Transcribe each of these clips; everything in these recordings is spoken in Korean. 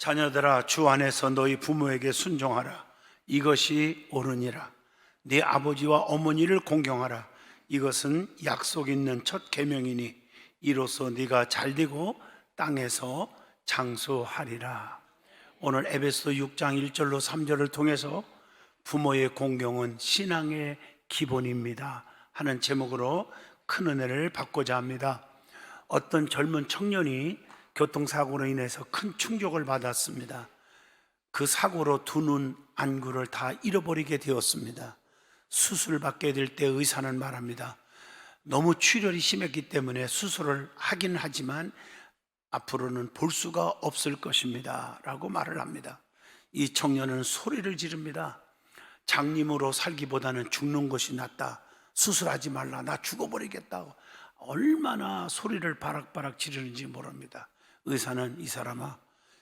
자녀들아, 주 안에서 너희 부모에게 순종하라. 이것이 옳으니라. 네 아버지와 어머니를 공경하라. 이것은 약속 있는 첫 계명이니 이로써 네가 잘되고 땅에서 장수하리라. 오늘 에베소 6장 1절로 3절을 통해서 부모의 공경은 신앙의 기본입니다 하는 제목으로 큰 은혜를 받고자 합니다. 어떤 젊은 청년이 교통사고로 인해서 큰 충격을 받았습니다. 그 사고로 두 눈 안구를 다 잃어버리게 되었습니다. 수술받게 될 때 의사는 말합니다. 너무 출혈이 심했기 때문에 수술을 하긴 하지만 앞으로는 볼 수가 없을 것입니다 라고 말을 합니다. 이 청년은 소리를 지릅니다. 장님으로 살기보다는 죽는 것이 낫다. 수술하지 말라. 나 죽어버리겠다고 얼마나 소리를 바락바락 지르는지 모릅니다. 의사는 이 사람아,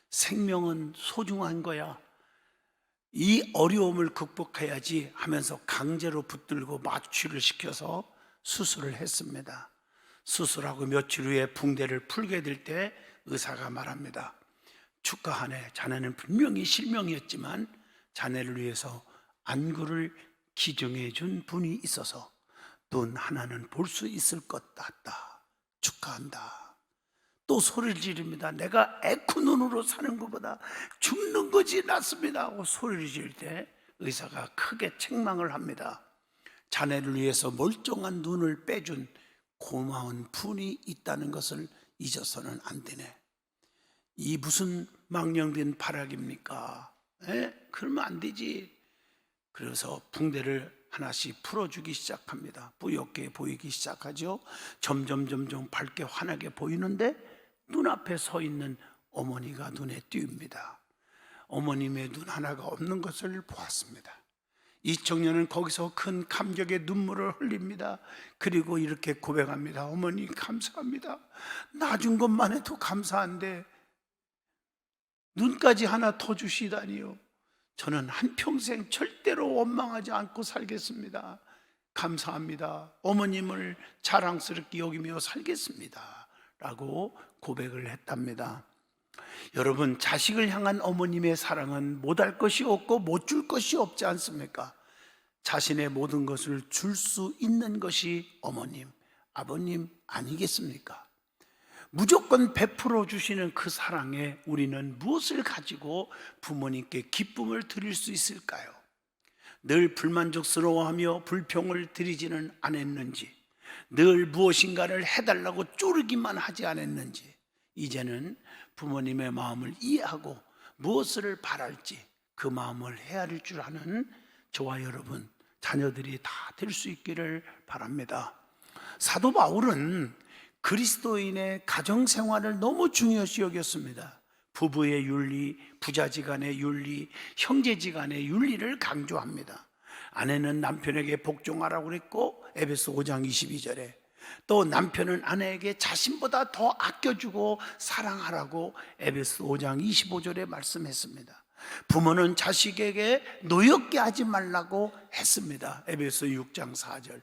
생명은 소중한 거야. 이 어려움을 극복해야지 하면서 강제로 붙들고 마취를 시켜서 수술을 했습니다. 수술하고 며칠 후에 붕대를 풀게 될 때 의사가 말합니다. 축하하네. 자네는 분명히 실명이었지만 자네를 위해서 안구를 기증해 준 분이 있어서 눈 하나는 볼 수 있을 것 같다. 축하한다. 또 소리를 지릅니다. 내가 에코 눈으로 사는 것보다 죽는 것이 낫습니다 하고 소리를 지를 때 의사가 크게 책망을 합니다. 자네를 위해서 멀쩡한 눈을 빼준 고마운 분이 있다는 것을 잊어서는 안 되네. 이 무슨 망령된 발악입니까? 그러면 안 되지. 그래서 붕대를 하나씩 풀어주기 시작합니다. 뿌옇게 보이기 시작하죠. 점점 밝게 환하게 보이는데 눈앞에 서 있는 어머니가 눈에 띄웁니다. 어머님의 눈 하나가 없는 것을 보았습니다. 이 청년은 거기서 큰 감격의 눈물을 흘립니다. 그리고 이렇게 고백합니다. 어머니 감사합니다. 나 준 것만 해도 감사한데 눈까지 하나 더 주시다니요. 저는 한평생 절대로 원망하지 않고 살겠습니다. 감사합니다. 어머님을 자랑스럽게 여기며 살겠습니다 라고 고백을 했답니다. 여러분, 자식을 향한 어머님의 사랑은 못할 것이 없고 못 줄 것이 없지 않습니까? 자신의 모든 것을 줄 수 있는 것이 어머님, 아버님 아니겠습니까? 무조건 베풀어 주시는 그 사랑에 우리는 무엇을 가지고 부모님께 기쁨을 드릴 수 있을까요? 늘 불만족스러워하며 불평을 드리지는 않았는지, 늘 무엇인가를 해달라고 쪼르기만 하지 않았는지, 이제는 부모님의 마음을 이해하고 무엇을 바랄지 그 마음을 헤아릴 줄 아는 저와 여러분, 자녀들이 다 될 수 있기를 바랍니다. 사도 바울은 그리스도인의 가정생활을 너무 중요시 여겼습니다. 부부의 윤리, 부자지간의 윤리, 형제지간의 윤리를 강조합니다. 아내는 남편에게 복종하라고 그랬고 에베소 5장 22절에 또 남편은 아내에게 자신보다 더 아껴주고 사랑하라고 에베소 5장 25절에 말씀했습니다. 부모는 자식에게 노엽게 하지 말라고 했습니다. 에베소 6장 4절.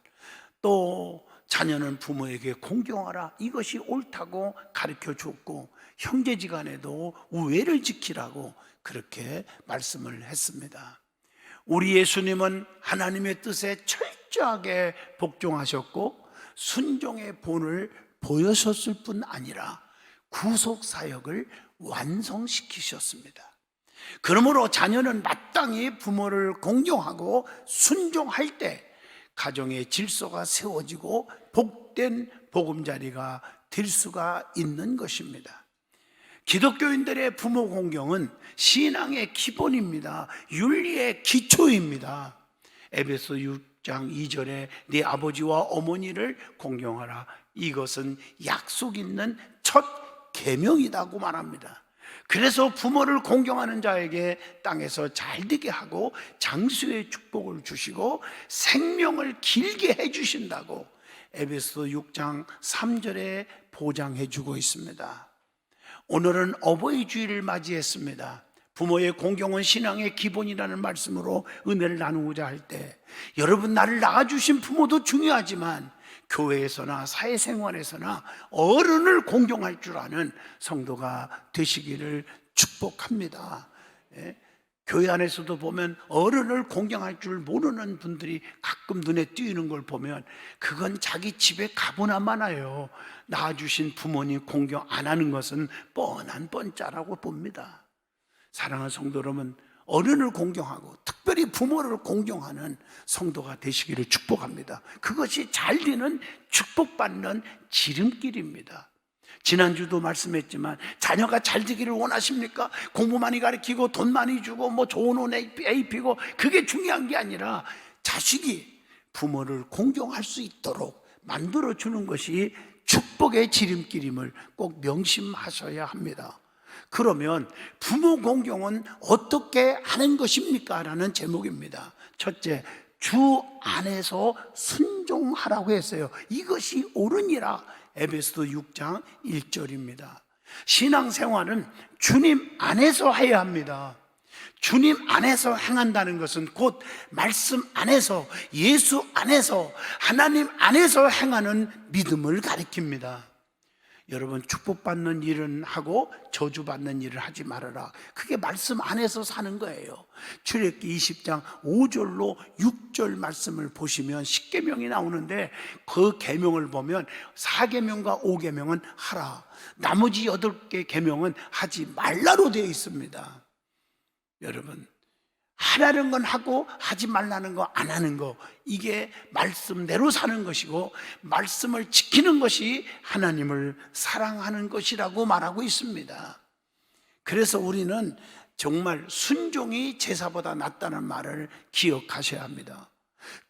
또 자녀는 부모에게 공경하라. 이것이 옳다고 가르쳐 줬고 형제지간에도 우애를 지키라고 그렇게 말씀을 했습니다. 우리 예수님은 하나님의 뜻에 철저하게 복종하셨고 순종의 본을 보여줬을 뿐 아니라 구속 사역을 완성시키셨습니다. 그러므로 자녀는 마땅히 부모를 공경하고 순종할 때 가정의 질서가 세워지고 복된 보금자리가 될 수가 있는 것입니다. 기독교인들의 부모 공경은 신앙의 기본입니다. 윤리의 기초입니다. 에베소 6장 2절에 네 아버지와 어머니를 공경하라. 이것은 약속 있는 첫 계명이라고 말합니다. 그래서 부모를 공경하는 자에게 땅에서 잘되게 하고 장수의 축복을 주시고 생명을 길게 해주신다고 에베소 6장 3절에 보장해 주고 있습니다. 오늘은 어버이 주일을 맞이했습니다. 부모의 공경은 신앙의 기본이라는 말씀으로 은혜를 나누고자 할 때 여러분, 나를 낳아주신 부모도 중요하지만 교회에서나 사회생활에서나 어른을 공경할 줄 아는 성도가 되시기를 축복합니다. 예? 교회 안에서도 보면 어른을 공경할 줄 모르는 분들이 가끔 눈에 띄는 걸 보면 그건 자기 집에 가보나 마나요. 낳아주신 부모님 공경 안 하는 것은 뻔한 뻔짜라고 봅니다. 사랑하는 성도 여러분, 어른을 공경하고 특별히 부모를 공경하는 성도가 되시기를 축복합니다. 그것이 잘 되는 축복받는 지름길입니다. 지난주도 말씀했지만 자녀가 잘 되기를 원하십니까? 공부 많이 가르치고 돈 많이 주고 뭐 좋은 옷 입히고 그게 중요한 게 아니라 자식이 부모를 공경할 수 있도록 만들어주는 것이 축복의 지름길임을 꼭 명심하셔야 합니다. 그러면 부모 공경은 어떻게 하는 것입니까? 라는 제목입니다. 첫째, 주 안에서 순종하라고 했어요. 이것이 옳으니라. 에베소서 6장 1절입니다. 신앙생활은 주님 안에서 해야 합니다. 주님 안에서 행한다는 것은 곧 말씀 안에서, 예수 안에서, 하나님 안에서 행하는 믿음을 가리킵니다. 여러분, 축복받는 일은 하고 저주받는 일을 하지 말아라. 그게 말씀 안에서 사는 거예요. 출애굽기 20장 5절로 6절 말씀을 보시면 10계명이 나오는데 그 계명을 보면 4계명과 5계명은 하라, 나머지 8개 계명은 하지 말라로 되어 있습니다. 여러분, 하라는 건 하고 하지 말라는 거 안 하는 거, 이게 말씀대로 사는 것이고 말씀을 지키는 것이 하나님을 사랑하는 것이라고 말하고 있습니다. 그래서 우리는 정말 순종이 제사보다 낫다는 말을 기억하셔야 합니다.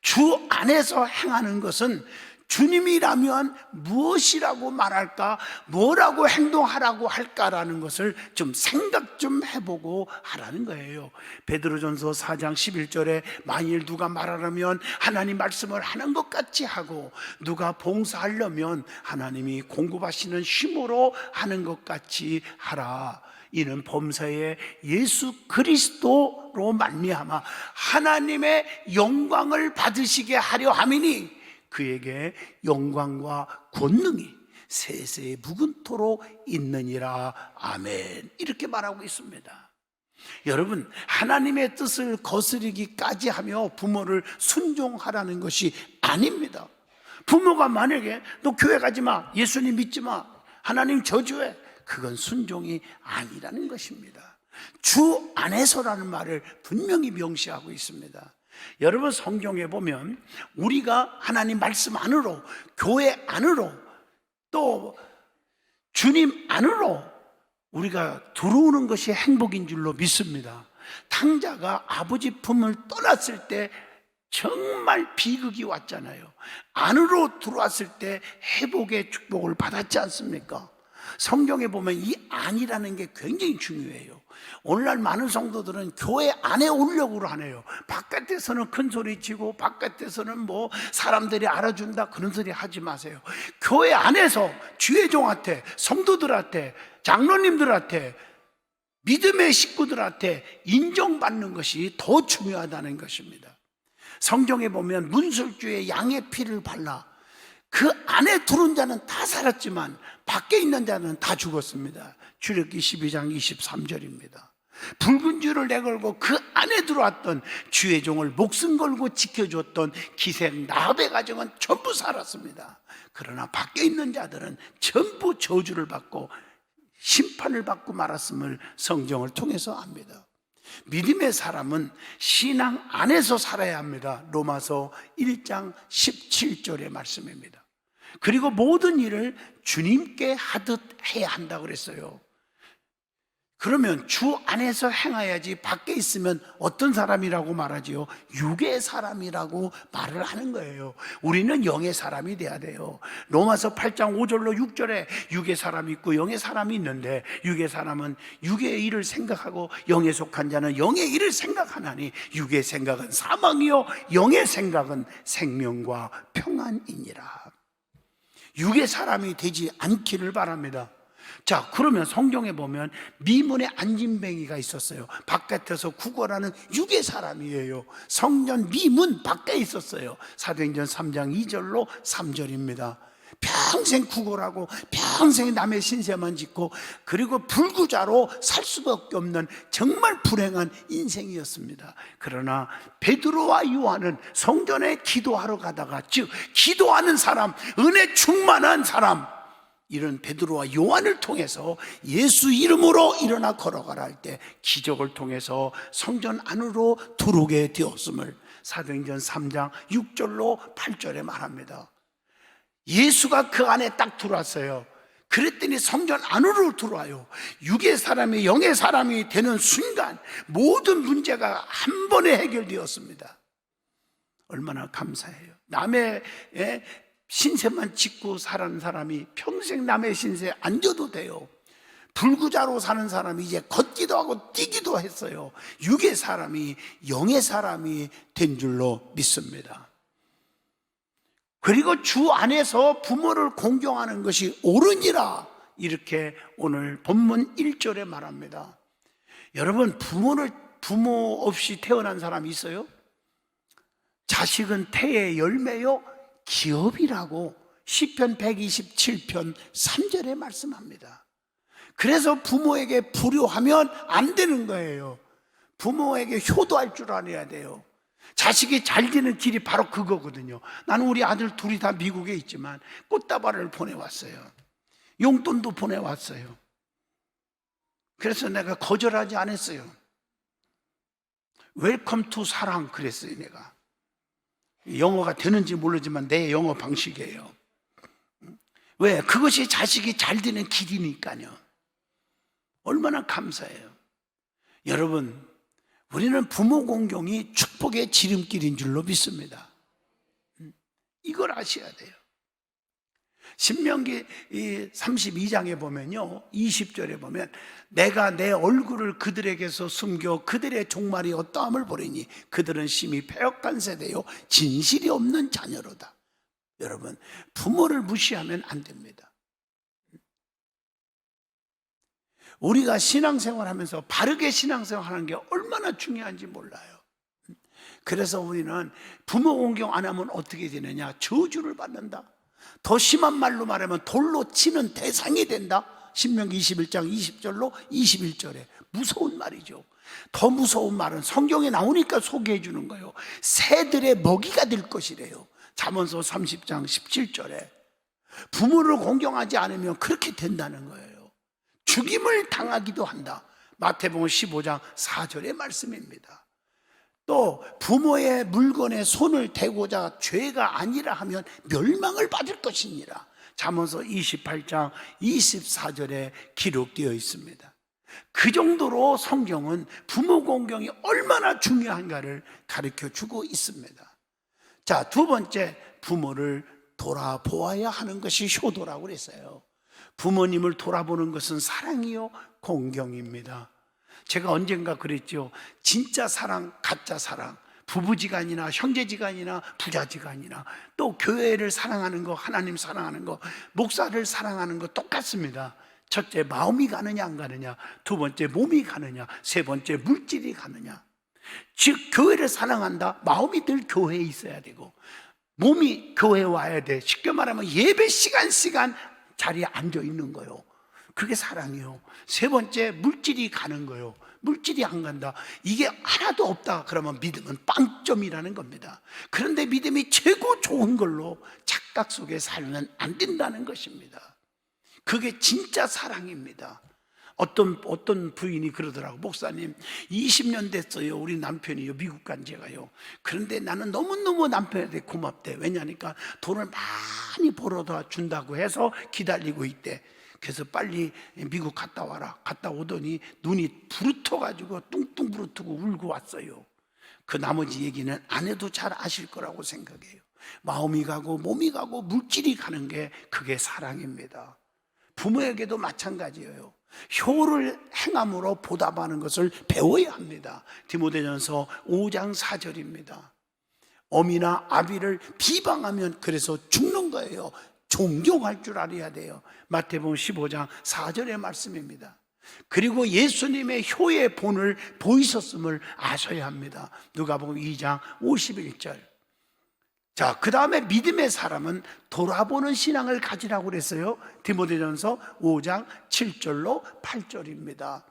주 안에서 행하는 것은 주님이라면 무엇이라고 말할까, 뭐라고 행동하라고 할까라는 것을 좀 생각 좀 해보고 하라는 거예요. 베드로전서 4장 11절에 만일 누가 말하려면 하나님 말씀을 하는 것 같이 하고 누가 봉사하려면 하나님이 공급하시는 힘으로 하는 것 같이 하라. 이는 범사에 예수 그리스도로 말미암아 하나님의 영광을 받으시게 하려 함이니 그에게 영광과 권능이 세세에 묵은토록 있느니라. 아멘. 이렇게 말하고 있습니다. 여러분, 하나님의 뜻을 거스르기까지 하며 부모를 순종하라는 것이 아닙니다. 부모가 만약에 너 교회 가지 마, 예수님 믿지 마, 하나님 저주해, 그건 순종이 아니라는 것입니다. 주 안에서라는 말을 분명히 명시하고 있습니다. 여러분, 성경에 보면 우리가 하나님 말씀 안으로, 교회 안으로, 또 주님 안으로 우리가 들어오는 것이 행복인 줄로 믿습니다. 탕자가 아버지 품을 떠났을 때 정말 비극이 왔잖아요. 안으로 들어왔을 때 회복의 축복을 받았지 않습니까? 성경에 보면 이 안이라는 게 굉장히 중요해요. 오늘날 많은 성도들은 교회 안에 오려고 하네요. 바깥에서는 큰 소리 치고 바깥에서는 뭐 사람들이 알아준다 그런 소리 하지 마세요. 교회 안에서 주의 종한테, 성도들한테, 장로님들한테, 믿음의 식구들한테 인정받는 것이 더 중요하다는 것입니다. 성경에 보면 문설주에 양의 피를 발라 그 안에 들어온 자는 다 살았지만 밖에 있는 자는 다 죽었습니다. 출애굽기 12장 23절입니다. 붉은 줄을 내걸고 그 안에 들어왔던 주의 종을 목숨 걸고 지켜줬던 기생 나합의 가정은 전부 살았습니다. 그러나 밖에 있는 자들은 전부 저주를 받고 심판을 받고 말았음을 성경을 통해서 압니다. 믿음의 사람은 신앙 안에서 살아야 합니다. 로마서 1장 17절의 말씀입니다. 그리고 모든 일을 주님께 하듯 해야 한다고 그랬어요. 그러면 주 안에서 행해야지 밖에 있으면 어떤 사람이라고 말하지요? 육의 사람이라고 말을 하는 거예요. 우리는 영의 사람이 돼야 돼요. 로마서 8장 5절로 6절에 육의 사람이 있고 영의 사람이 있는데 육의 사람은 육의 일을 생각하고 영에 속한 자는 영의 일을 생각하나니 육의 생각은 사망이요 영의 생각은 생명과 평안이니라. 육의 사람이 되지 않기를 바랍니다. 자, 그러면 성경에 보면 미문에 안진뱅이가 있었어요. 바깥에서 구걸하는 육의 사람이에요. 성전 미문 밖에 있었어요. 사도행전 3장 2절로 3절입니다. 평생 구걸하고 평생 남의 신세만 짓고 그리고 불구자로 살 수밖에 없는 정말 불행한 인생이었습니다. 그러나 베드로와 요한은 성전에 기도하러 가다가, 즉 기도하는 사람, 은혜 충만한 사람, 이런 베드로와 요한을 통해서 예수 이름으로 일어나 걸어가라 할 때 기적을 통해서 성전 안으로 들어오게 되었음을 사도행전 3장 6절로 8절에 말합니다. 예수가 그 안에 딱 들어왔어요. 그랬더니 성전 안으로 들어와요. 육의 사람이 영의 사람이 되는 순간 모든 문제가 한 번에 해결되었습니다. 얼마나 감사해요. 남의 신세만 짓고 사는 사람이 평생 남의 신세에 앉아도 돼요. 불구자로 사는 사람이 이제 걷기도 하고 뛰기도 했어요. 육의 사람이 영의 사람이 된 줄로 믿습니다. 그리고 주 안에서 부모를 공경하는 것이 옳으니라, 이렇게 오늘 본문 1절에 말합니다. 여러분, 부모 없이 태어난 사람이 있어요? 자식은 태의 열매요 기업이라고 시편 127편 3절에 말씀합니다. 그래서 부모에게 불효하면 안 되는 거예요. 부모에게 효도할 줄 알아야 돼요. 자식이 잘 되는 길이 바로 그거거든요. 나는 우리 아들 둘이 다 미국에 있지만 꽃다발을 보내왔어요. 용돈도 보내왔어요. 그래서 내가 거절하지 않았어요. 웰컴 투 사랑 그랬어요. 내가 영어가 되는지 모르지만 내 영어 방식이에요. 왜? 그것이 자식이 잘 되는 길이니까요. 얼마나 감사해요. 여러분, 우리는 부모 공경이 축복의 지름길인 줄로 믿습니다. 이걸 아셔야 돼요. 신명기 32장에 보면요, 20절에 보면 내가 내 얼굴을 그들에게서 숨겨 그들의 종말이 어떠함을 보리니 그들은 심히 패역한 세대요 진실이 없는 자녀로다. 여러분, 부모를 무시하면 안 됩니다. 우리가 신앙생활하면서 바르게 신앙생활하는 게 얼마나 중요한지 몰라요. 그래서 우리는 부모 공경 안 하면 어떻게 되느냐? 저주를 받는다. 더 심한 말로 말하면 돌로 치는 대상이 된다. 신명기 21장 20절로 21절에 무서운 말이죠. 더 무서운 말은 성경에 나오니까 소개해 주는 거예요. 새들의 먹이가 될 것이래요. 잠언서 30장 17절에 부모를 공경하지 않으면 그렇게 된다는 거예요. 죽임을 당하기도 한다. 마태복음 15장 4절의 말씀입니다. 또 부모의 물건에 손을 대고자 죄가 아니라 하면 멸망을 받을 것이니라. 잠언서 28장 24절에 기록되어 있습니다. 그 정도로 성경은 부모 공경이 얼마나 중요한가를 가르쳐 주고 있습니다. 자, 두 번째, 부모를 돌아보아야 하는 것이 효도라고 그랬어요. 부모님을 돌아보는 것은 사랑이요 공경입니다. 제가 언젠가 그랬죠. 진짜 사랑, 가짜 사랑, 부부지간이나 형제지간이나 부자지간이나 또 교회를 사랑하는 거, 하나님 사랑하는 거, 목사를 사랑하는 거 똑같습니다. 첫째, 마음이 가느냐 안 가느냐. 두 번째, 몸이 가느냐. 세 번째, 물질이 가느냐. 즉 교회를 사랑한다, 마음이 늘 교회에 있어야 되고 몸이 교회에 와야 돼. 쉽게 말하면 예배 시간 자리에 앉아 있는 거예요. 그게 사랑이에요. 세 번째, 물질이 가는 거예요. 물질이 안 간다, 이게 하나도 없다 그러면 믿음은 빵점이라는 겁니다. 그런데 믿음이 최고 좋은 걸로 착각 속에 살면 안 된다는 것입니다. 그게 진짜 사랑입니다. 어떤 부인이 그러더라고. 목사님, 20년 됐어요. 우리 남편이요, 미국 간 지가요. 그런데 나는 너무너무 남편한테 고맙대. 왜냐니까 돈을 많이 벌어다 준다고 해서 기다리고 있대. 그래서 빨리 미국 갔다 와라. 갔다 오더니 눈이 부르터가지고 뚱뚱 부르트고 울고 왔어요. 그 나머지 얘기는 안 해도 잘 아실 거라고 생각해요. 마음이 가고 몸이 가고 물질이 가는 게 그게 사랑입니다. 부모에게도 마찬가지예요. 효를 행함으로 보답하는 것을 배워야 합니다. 디모데전서 5장 4절입니다. 어미나 아비를 비방하면 그래서 죽는 거예요. 존경할 줄 알아야 돼요. 마태복음 15장 4절의 말씀입니다. 그리고 예수님의 효의 본을 보이셨음을 아셔야 합니다. 누가복음 2장 51절. 자, 그 다음에 믿음의 사람은 돌아보는 신앙을 가지라고 그랬어요. 디모데전서 5장 7절로 8절입니다.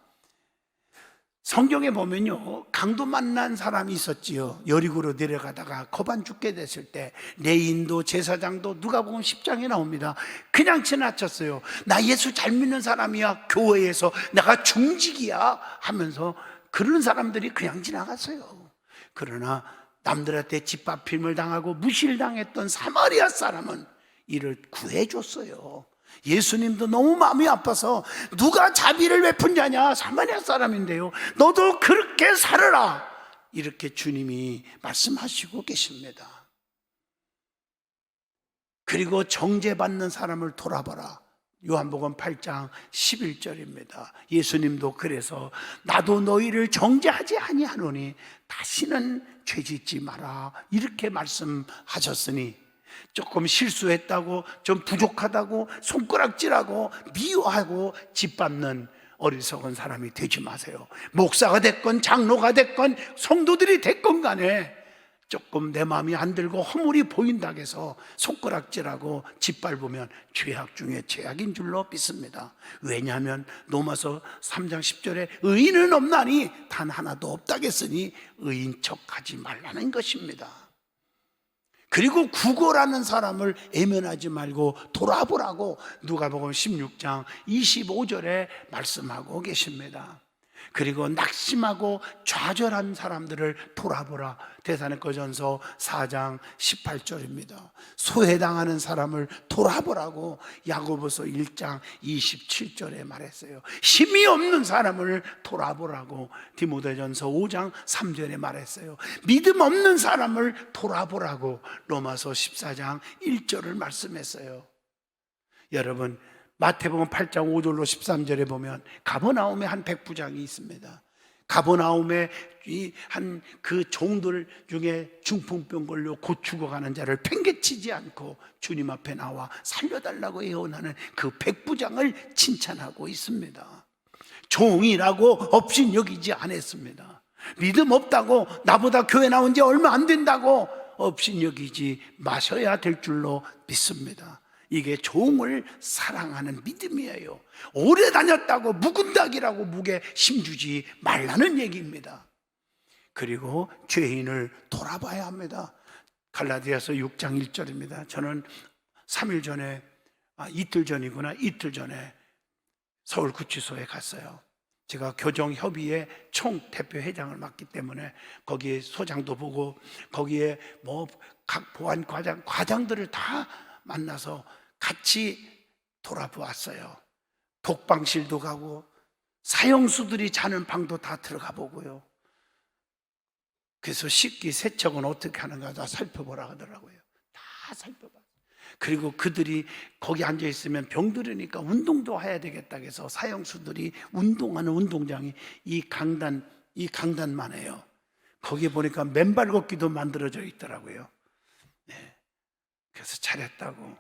성경에 보면요, 강도 만난 사람이 있었지요. 여리고로 내려가다가 거반 죽게 됐을 때 레인도 제사장도 누가복음 10장에 나옵니다. 그냥 지나쳤어요. 나 예수 잘 믿는 사람이야, 교회에서 내가 중직이야 하면서 그런 사람들이 그냥 지나갔어요. 그러나 남들한테 짓밟힘을 당하고 무시를 당했던 사마리아 사람은 이를 구해줬어요. 예수님도 너무 마음이 아파서 누가 자비를 베푼 자냐, 사마리아 사람인데요, 너도 그렇게 살아라, 이렇게 주님이 말씀하시고 계십니다. 그리고 정죄받는 사람을 돌아봐라. 요한복음 8장 11절입니다. 예수님도 그래서 나도 너희를 정죄하지 아니하노니 다시는 죄짓지 마라, 이렇게 말씀하셨으니 조금 실수했다고, 좀 부족하다고 손가락질하고 미워하고 짓밟는 어리석은 사람이 되지 마세요. 목사가 됐건 장로가 됐건 성도들이 됐건 간에 조금 내 마음이 안 들고 허물이 보인다고 해서 손가락질하고 짓밟으면 죄악 중에 죄악인 줄로 믿습니다. 왜냐하면 로마서 3장 10절에 의인은 없나니 단 하나도 없다겠으니 의인 척하지 말라는 것입니다. 그리고 구걸하는 사람을 애면하지 말고 돌아보라고 누가복음 16장 25절에 말씀하고 계십니다. 그리고 낙심하고 좌절한 사람들을 돌아보라. 데살로니가전서 4장 18절입니다. 소외당하는 사람을 돌아보라고 야고보서 1장 27절에 말했어요. 힘이 없는 사람을 돌아보라고 디모데전서 5장 3절에 말했어요. 믿음 없는 사람을 돌아보라고 로마서 14장 1절을 말씀했어요. 여러분, 마태복음 8장 5절로 13절에 보면 가버나움에 한 백부장이 있습니다. 가버나움에 한 그 종들 중에 중풍병 걸려 곧 죽어가는 자를 팽개치지 않고 주님 앞에 나와 살려달라고 애원하는 그 백부장을 칭찬하고 있습니다. 종이라고 업신여기지 않았습니다. 믿음 없다고, 나보다 교회 나온 지 얼마 안 된다고 업신여기지 마셔야 될 줄로 믿습니다. 이게 종을 사랑하는 믿음이에요. 오래 다녔다고 묵은닭이라고 묵에 힘주지 말라는 얘기입니다. 그리고 죄인을 돌아봐야 합니다. 갈라디아서 6장 1절입니다. 저는 3일 전에, 이틀 전에 서울구치소에 갔어요. 제가 교정협의회 총대표회장을 맡기 때문에 거기에 소장도 보고 거기에 뭐 각 보안 과장들을 다 만나서 같이 돌아보았어요. 독방실도 가고 사형수들이 자는 방도 다 들어가 보고요. 그래서 식기 세척은 어떻게 하는가 다 살펴보라 하더라고요. 다 살펴봐. 그리고 그들이 거기 앉아 있으면 병들으니까 운동도 해야 되겠다 해서 사형수들이 운동하는 운동장이 이 강단만 해요. 거기 보니까 맨발 걷기도 만들어져 있더라고요. 네. 그래서 잘했다고.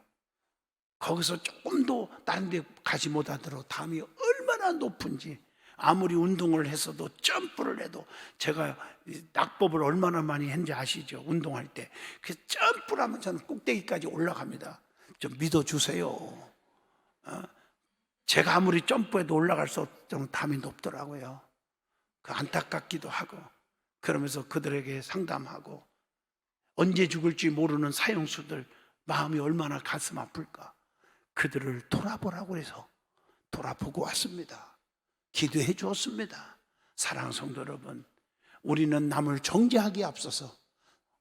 거기서 조금도 다른 데 가지 못하도록 담이 얼마나 높은지, 아무리 운동을 했어도 점프를 해도, 제가 낙법을 얼마나 많이 했는지 아시죠? 운동할 때. 그래서 점프를 하면 저는 꼭대기까지 올라갑니다. 좀 믿어주세요. 제가 아무리 점프해도 올라갈 수 없는 담이 높더라고요. 그 안타깝기도 하고, 그러면서 그들에게 상담하고, 언제 죽을지 모르는 사형수들 마음이 얼마나 가슴 아플까. 그들을 돌아보라고 해서 돌아보고 왔습니다. 기도해 주었습니다. 사랑하는 성도 여러분, 우리는 남을 정죄하기에 앞서서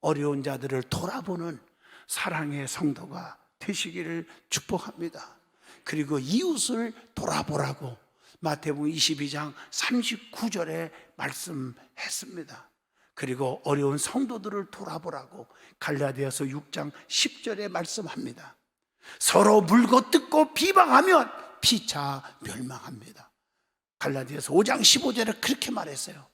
어려운 자들을 돌아보는 사랑의 성도가 되시기를 축복합니다. 그리고 이웃을 돌아보라고 마태복음 22장 39절에 말씀했습니다. 그리고 어려운 성도들을 돌아보라고 갈라디아서 6장 10절에 말씀합니다. 서로 물고 뜯고 비방하면 피차 멸망합니다. 갈라디아서 5장 15절에 그렇게 말했어요.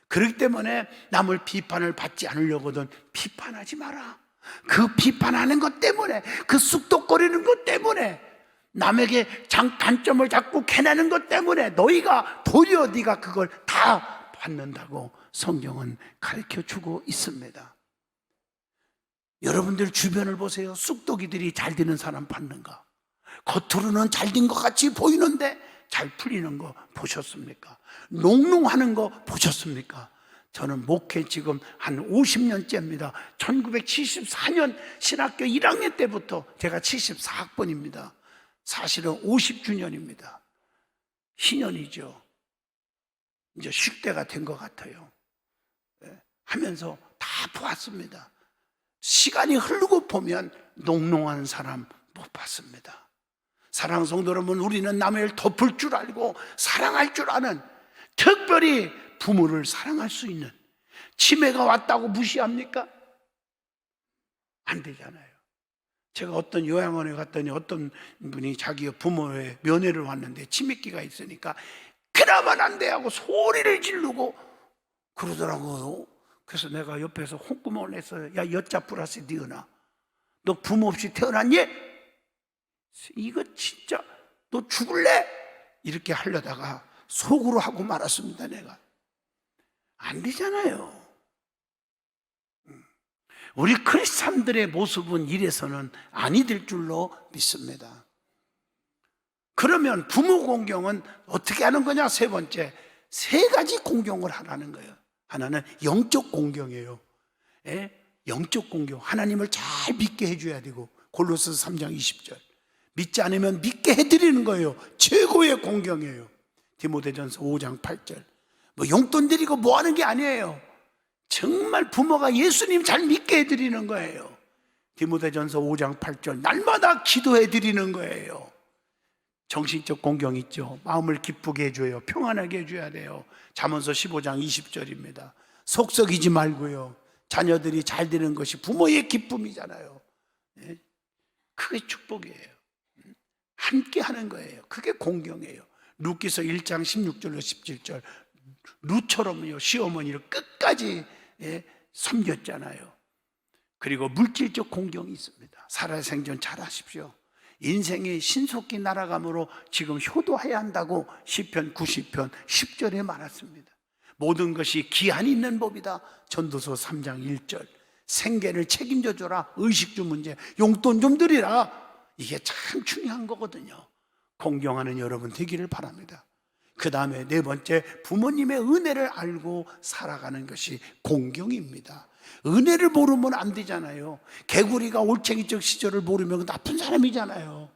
그렇기 때문에 남을 비판을 받지 않으려거든 비판하지 마라. 그 비판하는 것 때문에, 그 쑥덕거리는 것 때문에, 남에게 단점을 자꾸 캐내는 것 때문에 너희가 도리어 네가 그걸 다 받는다고 성경은 가르쳐 주고 있습니다. 여러분들 주변을 보세요. 쑥떡이들이 잘 되는 사람 봤는가? 겉으로는 잘 된 것 같이 보이는데 잘 풀리는 거 보셨습니까? 농농하는 거 보셨습니까? 저는 목회 지금 한 50년째입니다. 1974년 신학교 1학년 때부터, 제가 74학번입니다. 사실은 50주년입니다. 희년이죠. 이제 쉴 때가 된 것 같아요. 하면서 다 보았습니다. 시간이 흐르고 보면 농농한 사람 못 봤습니다. 사랑하는 성도 여러분, 우리는 남의 일 덮을 줄 알고 사랑할 줄 아는, 특별히 부모를 사랑할 수 있는, 치매가 왔다고 무시합니까? 안 되잖아요. 제가 어떤 요양원에 갔더니 어떤 분이 자기 부모의 면회를 왔는데 치매기가 있으니까 그나마 안 돼 하고 소리를 지르고 그러더라고요. 그래서 내가 옆에서 콧구멍을 냈어요. 야, 여자 플러스 니은아, 너 부모 없이 태어났니? 이거 진짜 너 죽을래? 이렇게 하려다가 속으로 하고 말았습니다. 내가 안 되잖아요. 우리 크리스찬들의 모습은 이래서는 아니 될 줄로 믿습니다. 그러면 부모 공경은 어떻게 하는 거냐? 세 번째, 세 가지 공경을 하라는 거예요. 하나는 영적 공경이에요. 영적 공경, 하나님을 잘 믿게 해줘야 되고, 골로새서 3장 20절, 믿지 않으면 믿게 해드리는 거예요. 최고의 공경이에요. 디모데전서 5장 8절, 뭐 용돈 드리고 뭐 하는 게 아니에요. 정말 부모가 예수님 잘 믿게 해드리는 거예요. 디모데전서 5장 8절, 날마다 기도해 드리는 거예요. 정신적 공경 있죠. 마음을 기쁘게 해줘요. 평안하게 해줘야 돼요. 잠언서 15장 20절입니다. 속썩이지 말고요. 자녀들이 잘 되는 것이 부모의 기쁨이잖아요. 그게 축복이에요. 함께 하는 거예요. 그게 공경이에요. 룻기서 1장 16절로 17절, 룻처럼요 시어머니를 끝까지 섬겼잖아요. 그리고 물질적 공경이 있습니다. 살아생전 잘 하십시오. 인생이 신속히 날아가므로 지금 효도해야 한다고 시편 90편 10절에 말했습니다. 모든 것이 기한이 있는 법이다. 전도서 3장 1절, 생계를 책임져 줘라. 의식주 문제, 용돈 좀 드리라. 이게 참 중요한 거거든요. 공경하는 여러분 되기를 바랍니다. 그 다음에 네 번째, 부모님의 은혜를 알고 살아가는 것이 공경입니다. 은혜를 모르면 안 되잖아요. 개구리가 올챙이적 시절을 모르면 나쁜 사람이잖아요.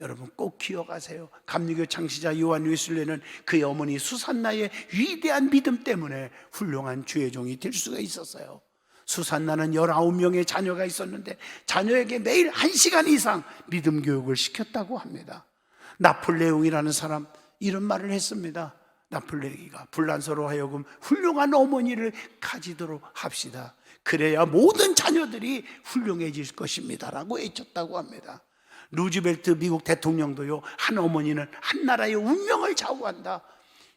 여러분 꼭 기억하세요. 감리교 창시자 요한 웨슬레는 그의 어머니 수산나의 위대한 믿음 때문에 훌륭한 주의 종이 될 수가 있었어요. 수산나는 19명의 자녀가 있었는데 자녀에게 매일 1시간 이상 믿음 교육을 시켰다고 합니다. 나폴레옹이라는 사람 이런 말을 했습니다. 나폴레옹이가 불란서로 하여금 훌륭한 어머니를 가지도록 합시다. 그래야 모든 자녀들이 훌륭해질 것입니다 라고 외쳤다고 합니다. 루즈벨트 미국 대통령도요, 한 어머니는 한 나라의 운명을 좌우한다.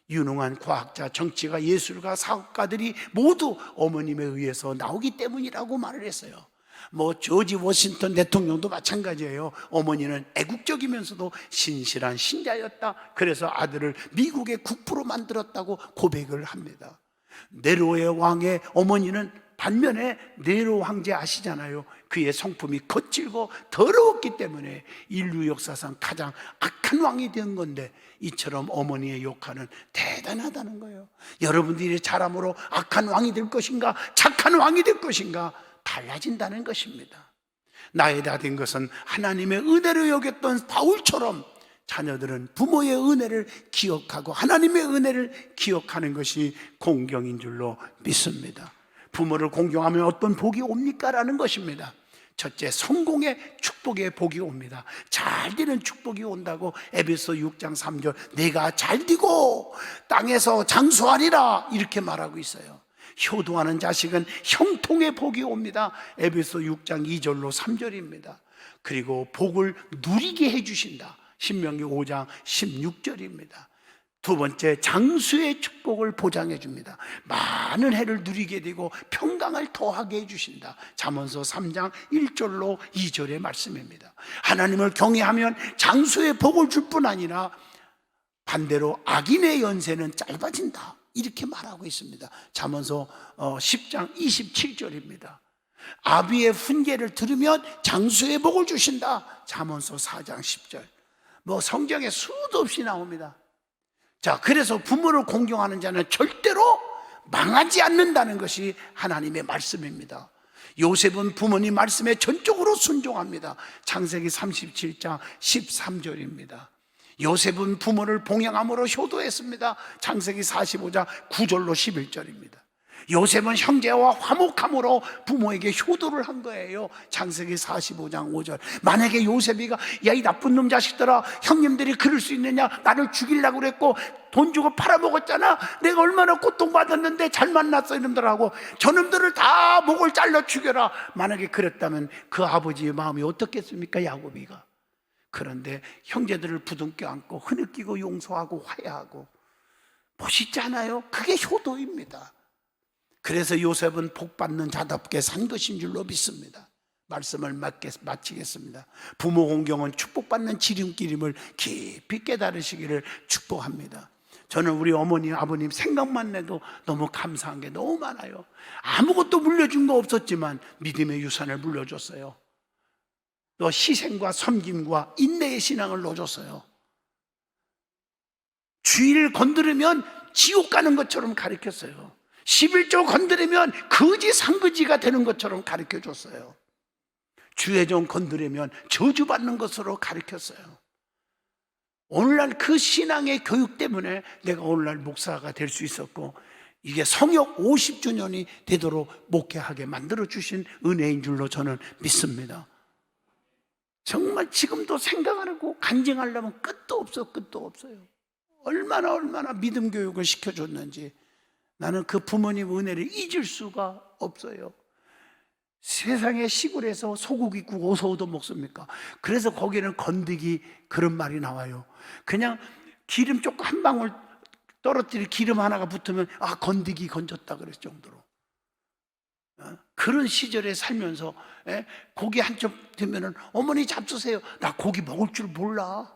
유능한 과학자, 정치가, 예술가, 사업가들이 모두 어머님에 의해서 나오기 때문이라고 말을 했어요. 뭐 조지 워싱턴 대통령도 마찬가지예요. 어머니는 애국적이면서도 신실한 신자였다. 그래서 아들을 미국의 국부로 만들었다고 고백을 합니다. 네로의 왕의 어머니는 반면에 네로 황제 아시잖아요. 그의 성품이 거칠고 더러웠기 때문에 인류 역사상 가장 악한 왕이 된 건데, 이처럼 어머니의 욕하는 대단하다는 거예요. 여러분들이 자람으로 악한 왕이 될 것인가 착한 왕이 될 것인가 달라진다는 것입니다. 나이 다 된 것은 하나님의 은혜로 여겼던 바울처럼 자녀들은 부모의 은혜를 기억하고 하나님의 은혜를 기억하는 것이 공경인 줄로 믿습니다. 부모를 공경하면 어떤 복이 옵니까? 라는 것입니다. 첫째, 성공의 축복의 복이 옵니다. 잘 되는 축복이 온다고 에베소 6장 3절, 내가 잘 되고 땅에서 장수하리라 이렇게 말하고 있어요. 효도하는 자식은 형통의 복이 옵니다. 에베소 6장 2절로 3절입니다. 그리고 복을 누리게 해주신다. 신명기 5장 16절입니다. 두 번째, 장수의 축복을 보장해 줍니다. 많은 해를 누리게 되고 평강을 더하게 해주신다. 잠언서 3장 1절로 2절의 말씀입니다. 하나님을 경외하면 장수의 복을 줄 뿐 아니라 반대로 악인의 연세는 짧아진다 이렇게 말하고 있습니다. 잠언서 10장 27절입니다. 아비의 훈계를 들으면 장수의 복을 주신다. 잠언서 4장 10절. 뭐 성경에 수도 없이 나옵니다. 자, 그래서 부모를 공경하는 자는 절대로 망하지 않는다는 것이 하나님의 말씀입니다. 요셉은 부모님 말씀에 전적으로 순종합니다. 창세기 37장 13절입니다. 요셉은 부모를 봉양함으로 효도했습니다. 창세기 45장 9절로 11절입니다. 요셉은 형제와 화목함으로 부모에게 효도를 한 거예요. 창세기 45장 5절. 만약에 요셉이가 야, 이 나쁜 놈 자식들아, 형님들이 그럴 수 있느냐, 나를 죽이려고 그랬고 돈 주고 팔아먹었잖아, 내가 얼마나 고통받았는데 잘 만났어, 이놈들하고 저놈들을 다 목을 잘라 죽여라. 만약에 그랬다면 그 아버지의 마음이 어떻겠습니까, 야곱이가. 그런데 형제들을 부둥켜 안고 흐느끼고 용서하고 화해하고, 멋있지 않아요? 그게 효도입니다. 그래서 요셉은 복받는 자답게 산 것인 줄로 믿습니다. 말씀을 마치겠습니다. 부모 공경은 축복받는 지름길임을 깊이 깨달으시기를 축복합니다. 저는 우리 어머니, 아버님 생각만 해도 너무 감사한 게 너무 많아요. 아무것도 물려준 거 없었지만 믿음의 유산을 물려줬어요. 또 희생과 섬김과 인내의 신앙을 넣어줬어요. 주의를 건드리면 지옥 가는 것처럼 가르쳤어요. 11조 건드리면 거지 상거지가 되는 것처럼 가르쳐줬어요. 주의 종 건드리면 저주받는 것으로 가르쳤어요. 오늘날 그 신앙의 교육 때문에 내가 오늘날 목사가 될 수 있었고, 이게 성역 50주년이 되도록 목회하게 만들어주신 은혜인 줄로 저는 믿습니다. 정말 지금도 생각하고 간증하려면 끝도 없어요. 얼마나 믿음 교육을 시켜줬는지 나는 그 부모님 은혜를 잊을 수가 없어요. 세상의 시골에서 소고기 국 어서 얻어 먹습니까? 그래서 거기는 건더기 그런 말이 나와요. 그냥 기름 조금 한 방울 떨어뜨릴 기름 하나가 붙으면 아, 건더기 건졌다 그랬을 정도로. 그런 시절에 살면서 고기 한 점 되면은 어머니 잡수세요. 나 고기 먹을 줄 몰라.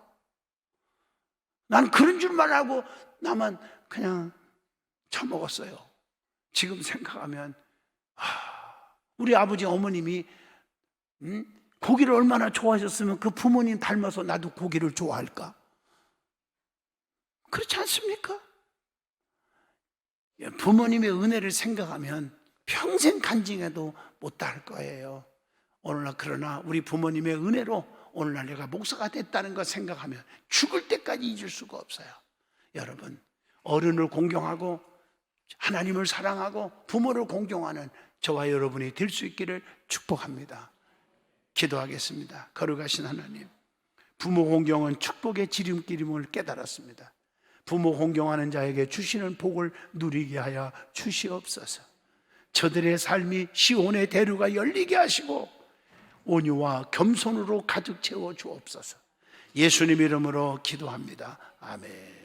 난 그런 줄만 알고 나만 그냥 처먹었어요. 지금 생각하면 우리 아버지 어머님이 고기를 얼마나 좋아하셨으면 그 부모님 닮아서 나도 고기를 좋아할까? 그렇지 않습니까? 부모님의 은혜를 생각하면 평생 간증해도 못할 거예요. 오늘날 그러나 우리 부모님의 은혜로 오늘날 내가 목사가 됐다는 걸 생각하면 죽을 때까지 잊을 수가 없어요. 여러분, 어른을 공경하고 하나님을 사랑하고 부모를 공경하는 저와 여러분이 될 수 있기를 축복합니다. 기도하겠습니다. 거룩하신 하나님, 부모 공경은 축복의 지름길임을 깨달았습니다. 부모 공경하는 자에게 주시는 복을 누리게 하여 주시옵소서. 저들의 삶이 시온의 대류가 열리게 하시고 온유와 겸손으로 가득 채워 주옵소서. 예수님 이름으로 기도합니다. 아멘.